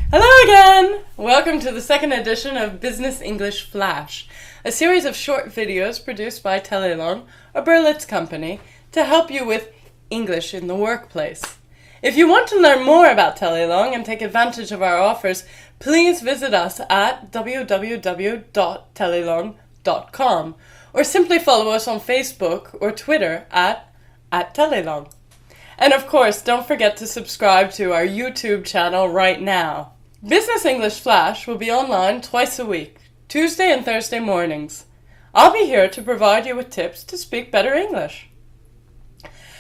Hello again! Welcome to the second edition of Business English Flash, a series of short videos produced by Telelangue, a Berlitz company, to help you with English in the workplace. If you want to learn more about Telelangue and take advantage of our offers, please visit us at www.telelangue.com or simply follow us on Facebook or Twitter at Telelangue. And of course, don't forget to subscribe to our YouTube channel right now. Business English Flash will be online twice a week, Tuesday and Thursday mornings. I'll be here to provide you with tips to speak better English.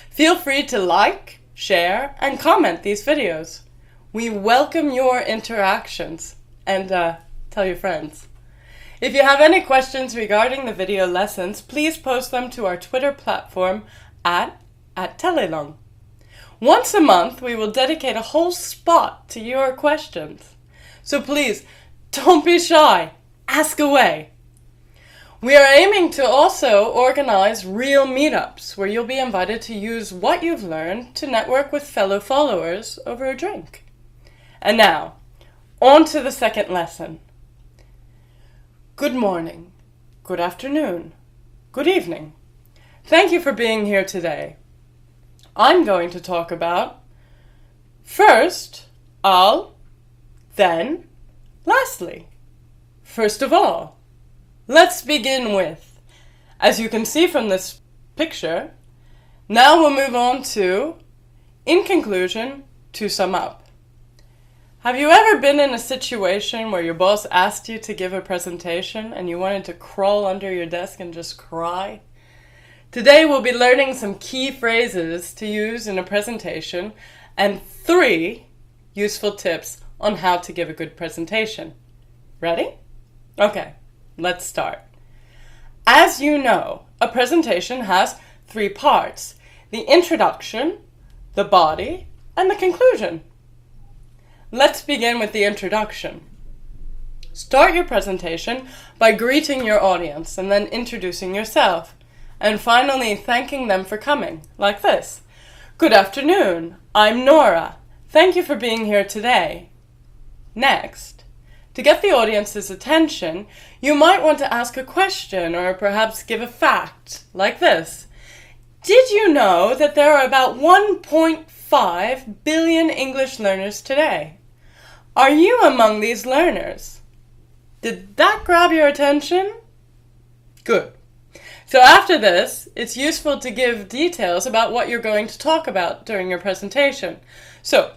Feel free to like, share, and comment these videos. We welcome your interactions, and tell your friends. If you have any questions regarding the video lessons, please post them to our Twitter platform at Telelangue. Once a month, we will dedicate a whole spot to your questions. So please, don't be shy. Ask away. We are aiming to also organize real meetups where you'll be invited to use what you've learned to network with fellow followers over a drink. And now, on to the second lesson. Good morning, good afternoon, good evening. Thank you for being here today. I'm going to talk about first, I'll, then, lastly. First of all, let's begin with, as you can see from this picture, now we'll move on to, in conclusion, to sum up. Have you ever been in a situation where your boss asked you to give a presentation and you wanted to crawl under your desk and just cry? Today we'll be learning some key phrases to use in a presentation and 3 useful tips on how to give a good presentation. Ready? Okay, let's start. As you know, a presentation has 3 parts: the introduction, the body, and the conclusion. Let's begin with the introduction. Start your presentation by greeting your audience and then introducing yourself. And finally, thanking them for coming, like this. Good afternoon, I'm Nora. Thank you for being here today. Next, to get the audience's attention, you might want to ask a question or perhaps give a fact, like this. Did you know that there are about 1.5 billion English learners today? Are you among these learners? Did that grab your attention? Good. So after this, it's useful to give details about what you're going to talk about during your presentation. So,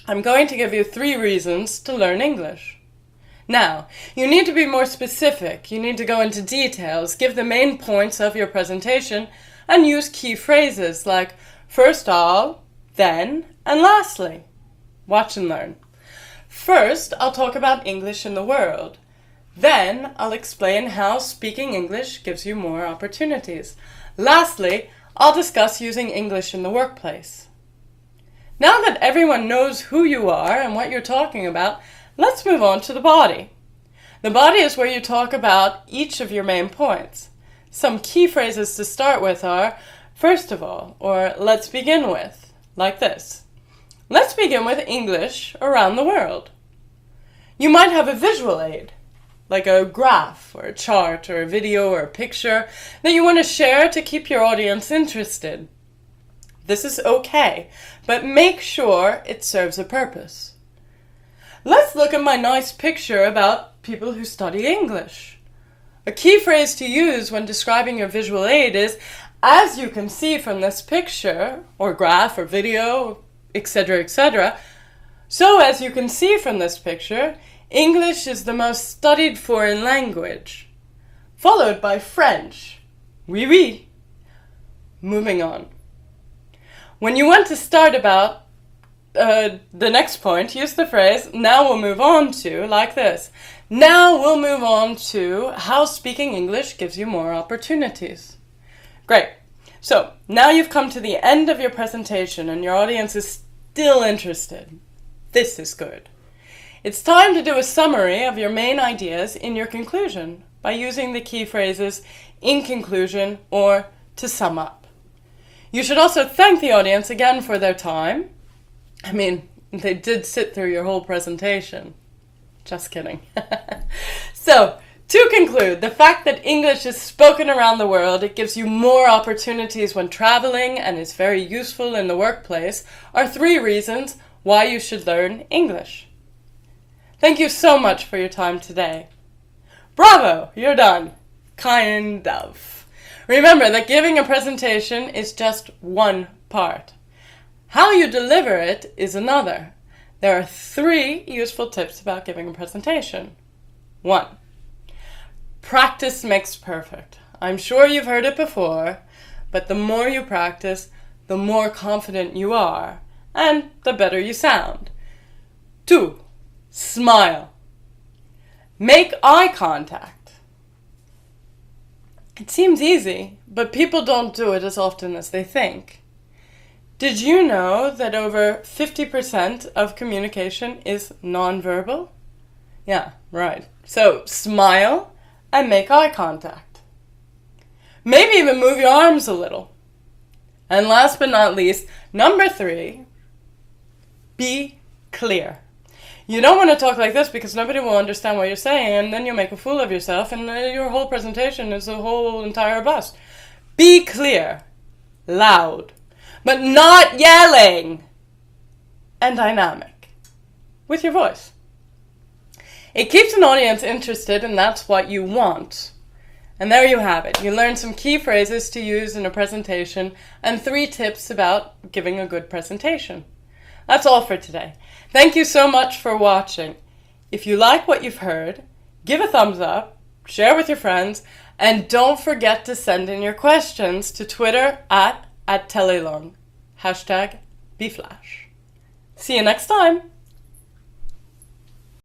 I'm going to give you 3 reasons to learn English. Now, you need to be more specific. You need to go into details, give the main points of your presentation, and use key phrases like first I'll, then, and lastly. Watch and learn. First, I'll talk about English in the world. Then, I'll explain how speaking English gives you more opportunities. Lastly, I'll discuss using English in the workplace. Now that everyone knows who you are and what you're talking about, let's move on to the body. The body is where you talk about each of your main points. Some key phrases to start with are, first of all, or let's begin with, like this. Let's begin with English around the world. You might have a visual aid, like a graph or a chart or a video or a picture that you want to share to keep your audience interested. This is okay, but make sure it serves a purpose. Let's look at my nice picture about people who study English. A key phrase to use when describing your visual aid is, as you can see from this picture, or graph or video, etc., etc. So as you can see from this picture, English is the most studied foreign language, followed by French. Oui, oui. Moving on. When you want to start about the next point, use the phrase, now we'll move on to, like this. Now we'll move on to how speaking English gives you more opportunities. Great. So, now you've come to the end of your presentation and your audience is still interested. This is good. It's time to do a summary of your main ideas in your conclusion by using the key phrases in conclusion or to sum up. You should also thank the audience again for their time. They did sit through your whole presentation. Just kidding. So, to conclude, the fact that English is spoken around the world, it gives you more opportunities when traveling and is very useful in the workplace, are 3 reasons why you should learn English. Thank you so much for your time today. Bravo, you're done. Kind of. Remember that giving a presentation is just one part. How you deliver it is another. There are 3 useful tips about giving a presentation. 1. Practice makes perfect. I'm sure you've heard it before, but the more you practice, the more confident you are, and the better you sound. 2. Smile. Make eye contact. It seems easy, but people don't do it as often as they think. Did you know that over 50% of communication is nonverbal? Yeah, right. So smile and make eye contact. Maybe even move your arms a little. And last but not least, number 3, be clear. You don't want to talk like this because nobody will understand what you're saying, and then you'll make a fool of yourself, and your whole presentation is a whole entire bust. Be clear, loud, but not yelling, and dynamic with your voice. It keeps an audience interested, and that's what you want. And there you have it. You learned some key phrases to use in a presentation and 3 tips about giving a good presentation. That's all for today. Thank you so much for watching. If you like what you've heard, give a thumbs up, share with your friends, and don't forget to send in your questions to Twitter at Telelangue. #BeFlash. See you next time.